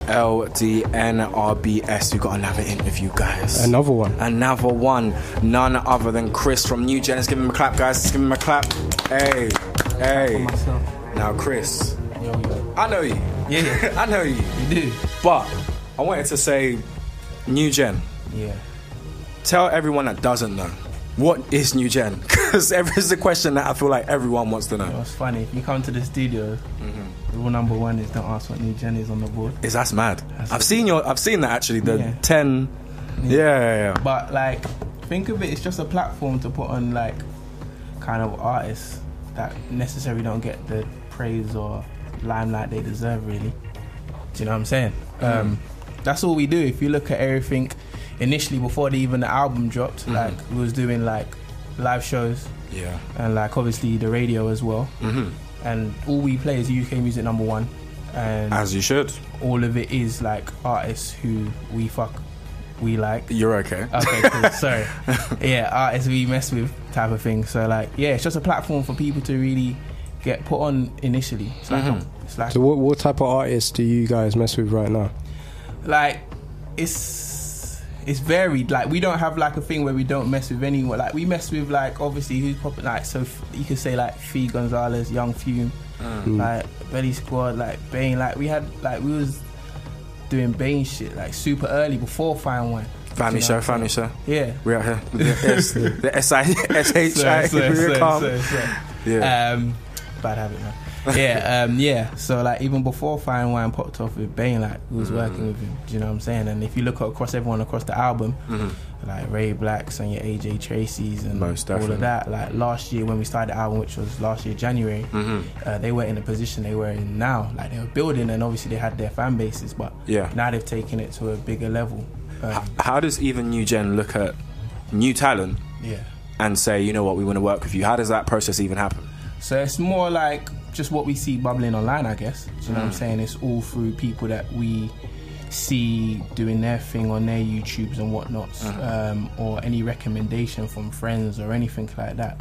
LDNRBS. We got another interview, guys. Another one. None other than Chris from New Gen. Let's give him a clap, guys. Let's give him a clap. Hey. Now, Chris. Yo. I know you. Yeah. I know you. You do. But I wanted to say, New Gen. Yeah. Tell everyone that doesn't know, what is New Gen? Because it's a question that I feel like everyone wants to know. You know, it's funny. If you come to the studio, rule number one is don't ask what New Gen is on the board. That's mad. I've seen that actually. The 10. Yeah. But like, think of it. It's just a platform to put on like kind of artists that necessarily don't get the praise or limelight they deserve. Really. Do you know what I'm saying? That's all we do. If you look at everything, initially before even the album dropped, like we was doing like live shows, and like obviously the radio as well, and all we play is UK music number one, and as you should. All of it is like artists who we like. You're okay. Okay, cool. Sorry. Yeah, artists we mess with type of thing. So like, yeah, it's just a platform for people to really get put on initially. It's like, it's like. So what type of artists do you guys mess with right now? Like, it's varied. Like, we don't have like a thing where we don't mess with anyone. Like, we mess with like obviously who's popping. Like, so you could say like Fee Gonzalez, Young Fume, like Belly Squad, like Bane. Like we was doing Bane shit like super early before Fine Wine. Family show. Yeah, we're out here. The SHI. Yeah. Bad habit, man. Yeah. So like even before Fine Wine popped off with Bane, like we was working with him. Do you know what I'm saying? And if you look across everyone across the album, like Ray Blacks and your AJ Tracy's and all of that. Like last year when we started the album, which was last year January, they were in the position they were in now. Like they were building, and obviously they had their fan bases, but now they've taken it to a bigger level. How does even New Gen look at new talent and say, you know what, we want to work with you? How does that process even happen? So it's more like just what we see bubbling online, I guess. Do you know what I'm saying? It's all through people that we see doing their thing on their YouTubes and whatnots, or any recommendation from friends or anything like that.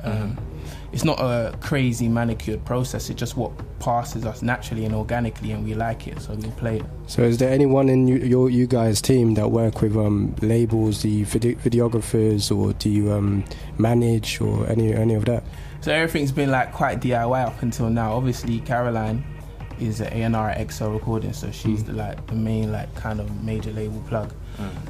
It's not a crazy manicured process. It's just what passes us naturally and organically, and we like it, so we play it. So is there anyone in you guys' team that work with labels, the videographers, or do you manage or any of that? So everything's been like quite DIY up until now. Obviously Caroline is an A&R at XL Recording, so she's the main like kind of major label plug.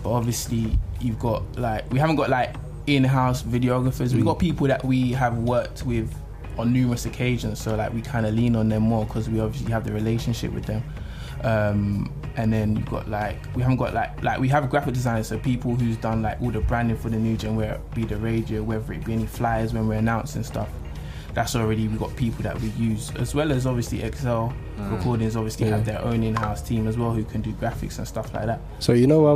But obviously you've got like, we haven't got like in-house videographers. We've got people that we have worked with on numerous occasions, so like we kind of lean on them more because we obviously have the relationship with them. And then you've got like, we haven't got like we have graphic designers, so people who's done like all the branding for the New Gen, whether it be the radio, whether it be any flyers when we're announcing stuff. That's already, we've got people that we use, as well as obviously XL Recordings obviously have their own in-house team as well who can do graphics and stuff like that. So you know,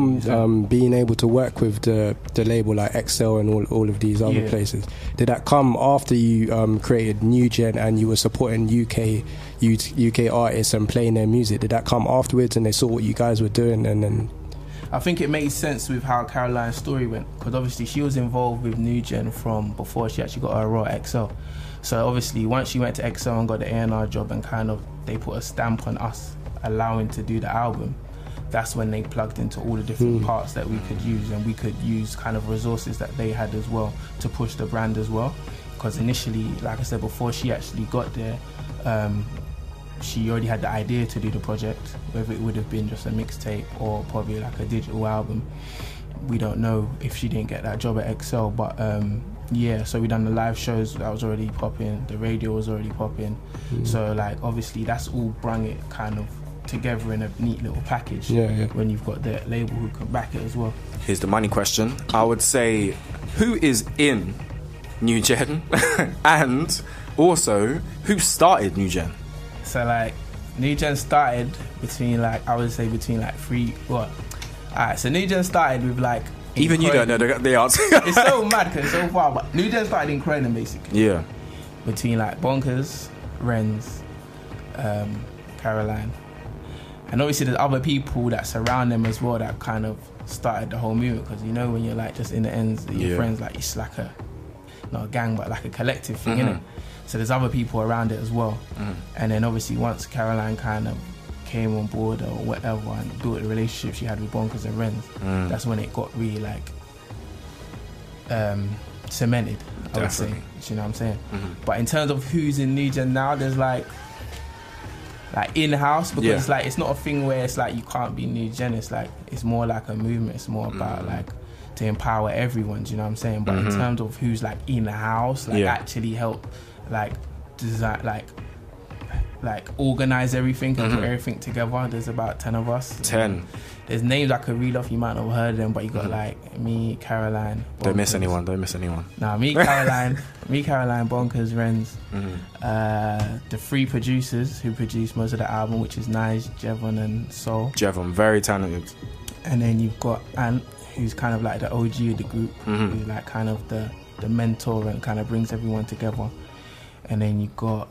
being able to work with the label like XL and all of these other places, did that come after you created New Gen and you were supporting UK artists and playing their music? Did that come afterwards and they saw what you guys were doing and then? I think it made sense with how Caroline's story went, because obviously she was involved with New Gen from before she actually got her role at XL. So obviously once she went to XL and got the A&R job and kind of they put a stamp on us allowing to do the album, that's when they plugged into all the different parts that we could use, and we could use kind of resources that they had as well to push the brand as well. Because initially, like I said, before she actually got there, she already had the idea to do the project, whether it would have been just a mixtape or probably like a digital album. We don't know if she didn't get that job at XL, but yeah, so we done the live shows, that was already popping, the radio was already popping. So like obviously that's all brung it kind of together in a neat little package when you've got the label who can back it as well. Here's the money question. I would say, who is in New Gen and also who started New Gen? So like New Gen started between like, I would say between like alright, so New Gen started with like, even you don't know the answer. It's so mad because it's so far, but New Gen started in Croydon basically. Yeah. Between like Bonkers, Renz, Caroline, and obviously there's other people that surround them as well that kind of started the whole movement, because you know when you're like just in the ends, your friends, like it's like not a gang but like a collective thing, innit? So there's other people around it as well. And then obviously once Caroline kind of came on board or whatever and built the relationship she had with Bonkers and Renz, that's when it got really like cemented, I would say. You know what I'm saying? But in terms of who's in New Gen now, there's like in-house, because it's like, it's not a thing where it's like you can't be New Gen. It's like, it's more like a movement. It's more about like to empower everyone. Do you know what I'm saying? But in terms of who's like in-house, like actually help like design, like organize everything and put everything together, there's about 10 of us. 10. There's names I could read off, you might not have heard of them, but you got like me, Caroline, Bonkers. Don't miss anyone. Nah, me, Caroline, Bonkers, Renz. The 3 producers who produced most of the album, which is Nige, Jevon and Soul. Jevon, very talented. And then you've got Ant, who's kind of like the OG of the group, who's like kind of the mentor and kind of brings everyone together. And then you got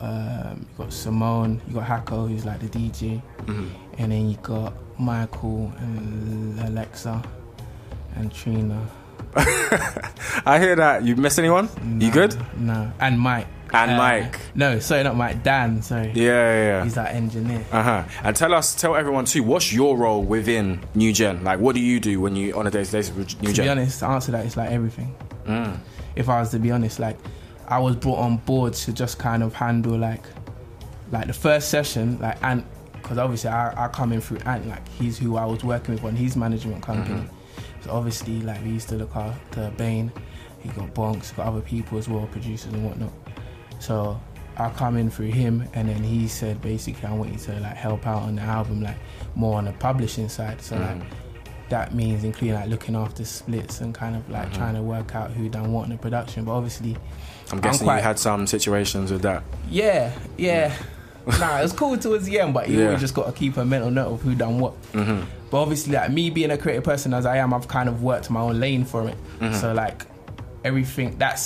Simone, you got Hako, who's like the DJ, and then you got Michael and Alexa and Trina. I hear that. You miss anyone? Nah, you good? No. And Mike. Mike. No, sorry, not Mike. Dan. Sorry. Yeah. He's our engineer. And tell everyone too, what's your role within New Gen? Like, what do you do when you on a day-to-day with New Gen? To be honest, the answer to that is like everything. If I was to be honest, like, I was brought on board to just kind of handle like the first session, like Ant, because obviously I come in through Ant, like he's who I was working with on his management company. So obviously like we used to look after Bane, he got Bonks, got other people as well, producers and whatnot. So I come in through him, and then he said basically I want you to like help out on the album, like more on the publishing side. So like that means including like looking after splits and kind of like trying to work out who done what in the production. But obviously I'm guessing you had some situations with that. Yeah. Nah, it was cool towards the end, but you always just got to keep a mental note of who done what. But obviously, like me being a creative person as I am, I've kind of worked my own lane for it. So like everything, that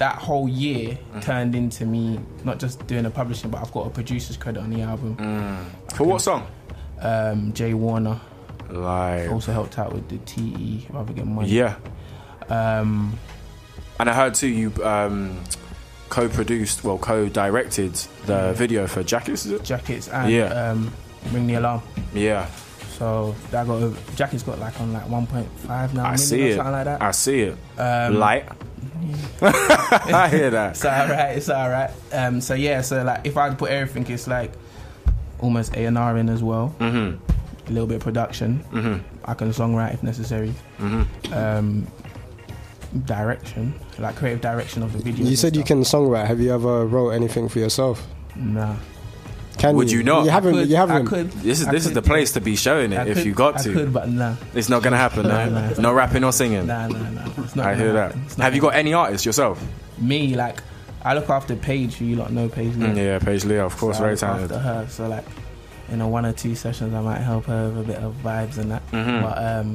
whole year turned into me not just doing the publishing, but I've got a producer's credit on the album. For what song? Jay Warner. Like, also helped out with the TE, Rather Get Money. Yeah. And I heard too you co-produced, well, co-directed the video for Jackets, is it? Jackets and Ring the Alarm. Yeah. So that got over. Jackets got like on like 1.5 now. I see it. Something like that. I see it. Light. I hear that. It's alright. So like if I had to put everything, it's like almost A&R in as well. A little bit of production. I can songwrite if necessary. Direction, like creative direction of the video. You said you can songwrite. Have you ever wrote anything for yourself? Nah. Would you not? You haven't. I could. This is the place to be showing it if you got to. I could, but nah. It's not gonna happen. No rapping or singing. Nah. It's not. I hear that. Have you got any artists yourself? Me, like I look after Paige, who you lot know, Paige Leah. Yeah, Paige Leah, of course, so very I look talented. after her, so like in a 1 or 2 sessions, I might help her with a bit of vibes and that. But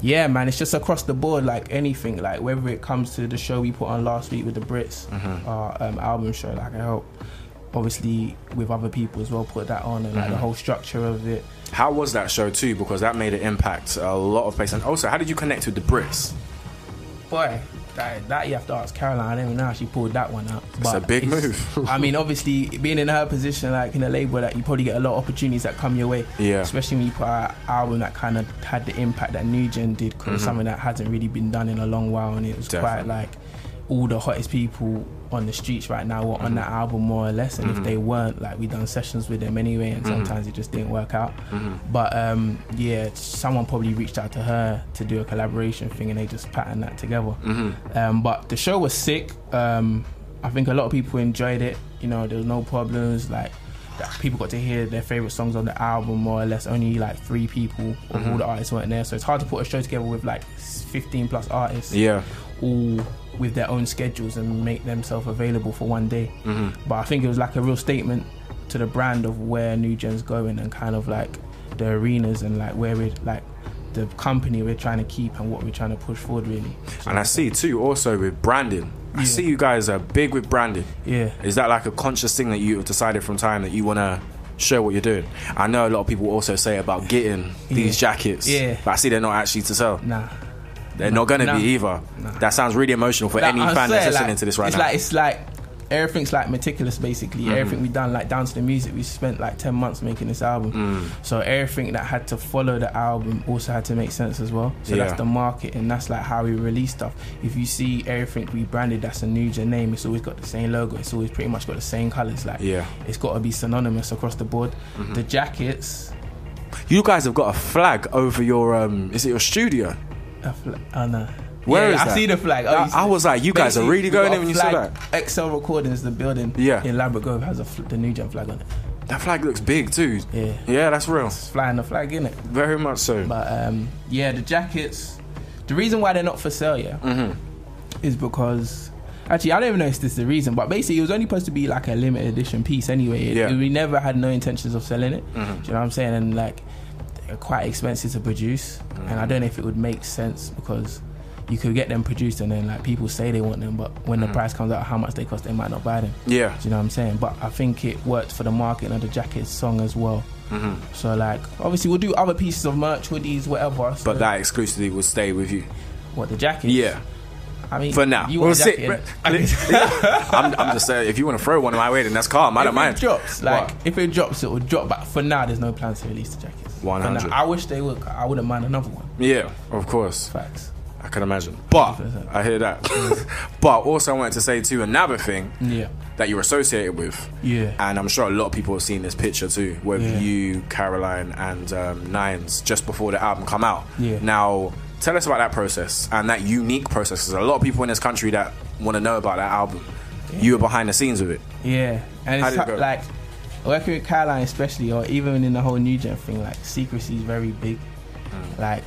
yeah, man, it's just across the board, like anything, like whether it comes to the show we put on last week with the Brits, our album show, like I help obviously with other people as well put that on, and like the whole structure of it. How was that show too? Because that made an impact a lot of places. And also, how did you connect with the Brits? Boy, that you have to ask Caroline. I don't even know how she pulled that one out. It's a big move. I mean, obviously, being in her position, like in a label, that you probably get a lot of opportunities that come your way. Yeah. Especially when you put out an album that kind of had the impact that New Gen did, because it's something that hasn't really been done in a long while, and it was quite like all the hottest people on the streets right now were on that album more or less, and if they weren't, like we done sessions with them anyway, and sometimes it just didn't work out. But yeah, someone probably reached out to her to do a collaboration thing, and they just patterned that together. But the show was sick. I think a lot of people enjoyed it. You know, there was no problems. Like people got to hear their favorite songs on the album more or less. Only like 3 people of all the artists weren't there, so it's hard to put a show together with like 15 plus artists. Yeah. All with their own schedules and make themselves available for one day. But I think it was like a real statement to the brand of where New Gen's going, and kind of like the arenas and like where we're like the company we're trying to keep and what we're trying to push forward, really. So and I see too also with branding. I see you guys are big with branding. Yeah. Is that like a conscious thing that you've decided from time that you want to show what you're doing? I know a lot of people also say about getting these jackets, but I see they're not actually to sell. Nah. They're not going to be either. That sounds really emotional for any fan that's listening to this right now. It's like everything's like meticulous basically. Everything we done, like down to the music, we spent like 10 months making this album. So everything that had to follow the album also had to make sense as well. So that's the market, and that's like how we release stuff. If you see everything we branded that's a New Gen name, it's always got the same logo, it's always pretty much got the same colours. Like it's got to be synonymous across the board. The jackets, you guys have got a flag over your is it your studio? Oh no. Where is that? I see the flag. I was like, you guys are really going in when you saw that. XL Recordings, the building in Ladbroke Grove, has the New Gen flag on it. That flag looks big too. Yeah, that's real. It's flying the flag, innit? Very much so. But the jackets, the reason why they're not for sale is because, actually I don't even know if this is the reason, but basically it was only supposed to be like a limited edition piece anyway. We never had no intentions of selling it. Do you know what I'm saying? And like, they're quite expensive to produce, and I don't know if it would make sense, because you could get them produced and then like people say they want them, but when the price comes out how much they cost, they might not buy them. Do you know what I'm saying? But I think it worked for the marketing of the jacket song as well. So like, obviously we'll do other pieces of merch, hoodies, whatever. So, but that exclusively will stay with you. What, the jacket? Yeah. I mean, for now. You want a jacket? I'm just saying, if you want to throw one my way, then that's calm. I don't mind. If it drops, it will drop. But for now, there's no plans to release the jackets. 100. I wish they would. I wouldn't mind another one. Yeah, of course. Facts. I can imagine. But 100%. I hear that. But also I wanted to say too, another thing that you're associated with. And I'm sure a lot of people have seen this picture too, with you, Caroline, and Nines just before the album come out. Now, tell us about that process and that unique process. There's a lot of people in this country that want to know about that album. You were behind the scenes with it. And it's like working with Caroline especially, or even in the whole New Gen thing, like secrecy is very big. Like,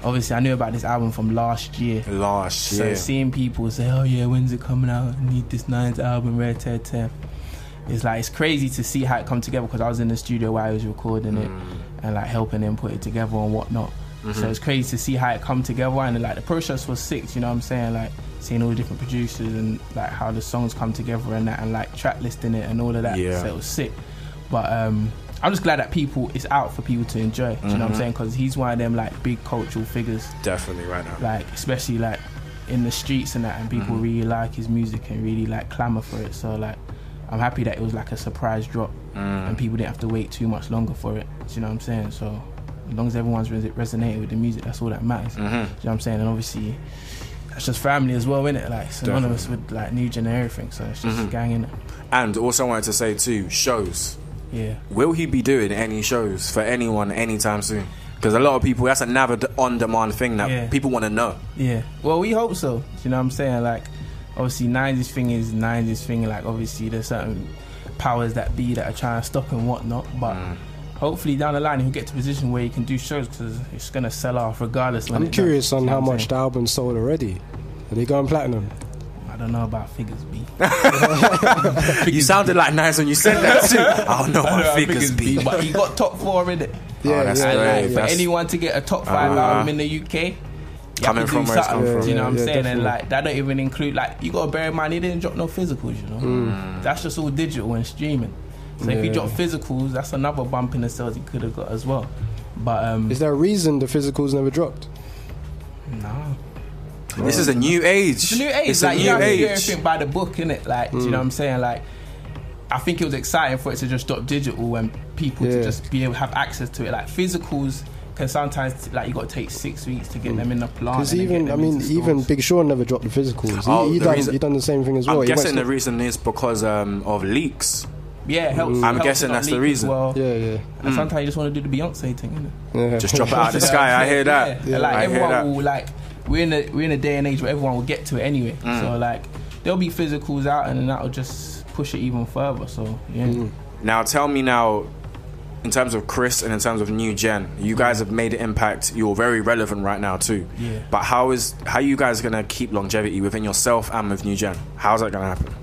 obviously I knew about this album from last year. So seeing people say, oh yeah, when's it coming out? I need this Nines album, Red Ted Ted. It's like, it's crazy to see how it come together, because I was in the studio while I was recording it and like helping him put it together and whatnot. So it's crazy to see how it come together, and like the process was sick, you know what I'm saying? Like seeing all the different producers and like how the songs come together and that, and like track listing it and all of that. So it was sick. But I'm just glad that it's out for people to enjoy. Do you know what I'm saying? Because he's one of them like big cultural figures. Definitely right now. Like especially like in the streets and that, and people really like his music and really like clamour for it. So like, I'm happy that it was like a surprise drop and people didn't have to wait too much longer for it. Do you know what I'm saying? So as long as everyone's resonating with the music, that's all that matters. Do you know what I'm saying? And obviously that's just family as well, innit? Like synonymous with like New Gen and everything. So it's just gang, innit? And also I wanted to say too, shows. Yeah. Will he be doing any shows for anyone anytime soon? Because a lot of people, that's another on-demand thing that people want to know. Yeah. Well, we hope so. You know what I'm saying? Like, obviously, Nines' thing is Nines' thing. Like, obviously, there's certain powers that be that are trying to stop and whatnot. But hopefully, down the line, he'll get to a position where he can do shows, because it's going to sell off regardless. I'm curious on how much the album's sold already. Are they going platinum? I don't know about figures, B. You sounded like nice when you said that too. I don't know about figures, B. But he got top 4 in it. That's great. For anyone to get a top 5 album in the UK, coming from where it's come from. Do you know what I'm saying? Definitely. And like, that don't even include, like, you gotta bear in mind he didn't drop no physicals, you know. That's just all digital and streaming. So if he dropped physicals, that's another bump in the sales he could have got as well. But is there a reason the physicals never dropped? No. This is a new age. It's a new age. It's like, a you have new to age. do everything by the book, innit? Like, do you know what I'm saying? Like, I think it was exciting for it to just drop digital and people to just be able to have access to it. Like, physicals can sometimes, like, you got to take 6 weeks to get them in the plant. Because even Big Sean never dropped the physicals. He done the same thing as well. I'm guessing the reason is because of leaks. Yeah, helps. I'm guessing that's the reason. Well. And sometimes you just want to do the Beyonce thing, innit? Just drop it out of the sky. I hear that. Yeah. Like, everyone will, like, we're in a day and age where everyone will get to it anyway. So like, there'll be physicals out, and then that'll just push it even further. So Now tell me now, in terms of Chris and in terms of New Gen, you guys have made an impact. You're very relevant right now too. But how are you guys gonna keep longevity within yourself and with New Gen? How's that gonna happen?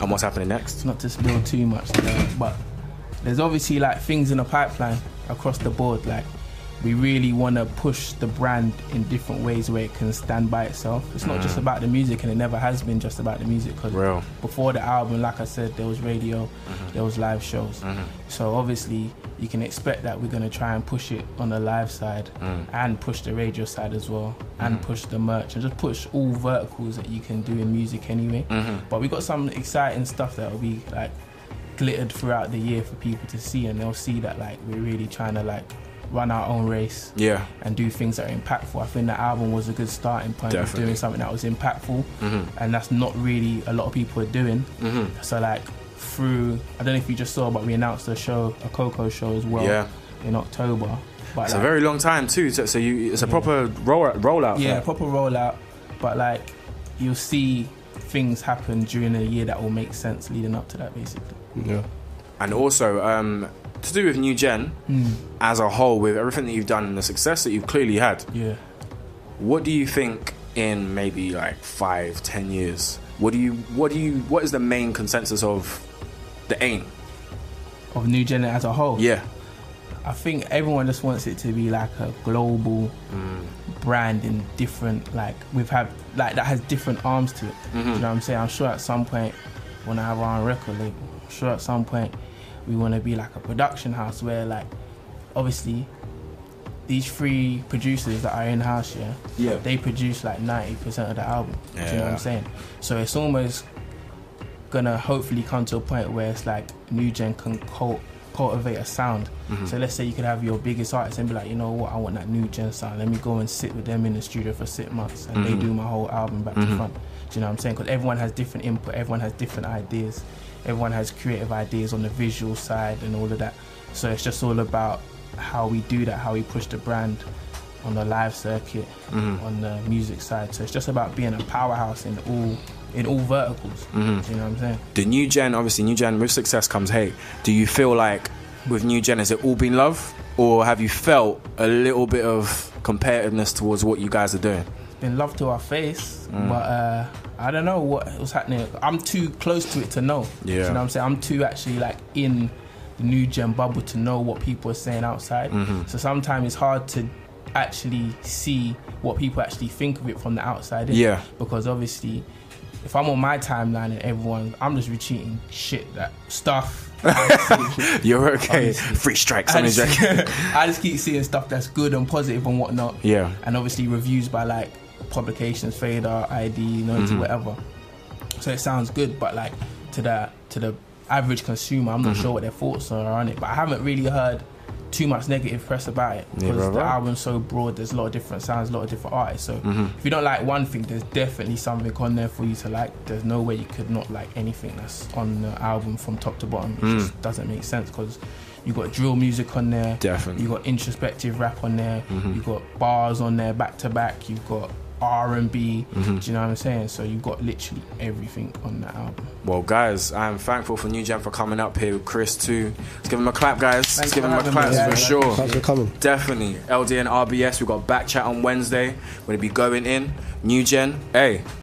And what's happening next? Not to spill too much, but there's obviously like things in the pipeline across the board. Like, we really want to push the brand in different ways where it can stand by itself. It's not just about the music, and it never has been just about the music, because before the album, like I said, there was radio, there was live shows. So obviously you can expect that we're going to try and push it on the live side and push the radio side as well, and push the merch, and just push all verticals that you can do in music anyway. But we got some exciting stuff that will be like glittered throughout the year for people to see, and they'll see that like we're really trying to like run our own race and do things that are impactful. I think the album was a good starting point of doing something that was impactful, and that's not really a lot of people are doing. So like through, I don't know if you just saw, but we announced a Coco show as well in October. But it's like, a very long time too, so it's a proper rollout. Yeah, proper rollout, but like you'll see things happen during the year that will make sense leading up to that, basically. And also to do with New Gen as a whole, with everything that you've done and the success that you've clearly had, what do you think in maybe like 5-10 years, what is the main consensus of the aim of New Gen as a whole? I think everyone just wants it to be like a global brand in different, like we've had, like that has different arms to it. Do you know what I'm saying? I'm sure at some point we want to have our own record label. I'm sure at some point we want to be like a production house where, like, obviously these 3 producers that are in house, they produce like 90% of the album. Do you know what I'm saying? So it's almost gonna hopefully come to a point where it's like New Gen can cultivate a sound. So let's say you could have your biggest artist and be like, you know what, I want that New Gen sound. Let me go and sit with them in the studio for 6 months, and they do my whole album back to front. Do you know what I'm saying? Because everyone has different input, everyone has different ideas, everyone has creative ideas on the visual side and all of that. So it's just all about how we do that, how we push the brand on the live circuit, on the music side. So it's just about being a powerhouse in all verticals. Do you know what I'm saying? The New Gen, obviously New Gen, with success comes hate. Do you feel like with New Gen, has it all been love, or have you felt a little bit of competitiveness towards what you guys are doing? It's been love to our face, but I don't know what was happening. I'm too close to it to know. Do you know what I'm saying? I'm too actually like in the New Gen bubble to know what people are saying outside. So sometimes it's hard to actually see what people actually think of it from the outside in. Because obviously if I'm on my timeline and I'm just retweeting shit, that stuff. You're okay. Honestly. Free strikes. I just keep seeing stuff that's good and positive and whatnot. And obviously reviews by like publications, Fader, ID, to whatever. So it sounds good, but like to the average consumer, I'm not sure what their thoughts are on it. But I haven't really heard too much negative press about it, because the album's so broad. There's a lot of different sounds, a lot of different artists. So if you don't like one thing, there's definitely something on there for you to like. There's no way you could not like anything that's on the album from top to bottom. It just doesn't make sense, because you got drill music on there, you got introspective rap on there, you got bars on there back to back, you've got R&B, do you know what I'm saying? So you've got literally everything on that album. Well, guys, I'm thankful for New Gen for coming up here with Chris too. Let's give him a clap, guys. Let's give him a clap for sure. Thanks for coming. Definitely. LDNRBS, we've got back chat on Wednesday. We're going to be going in. New Gen, hey.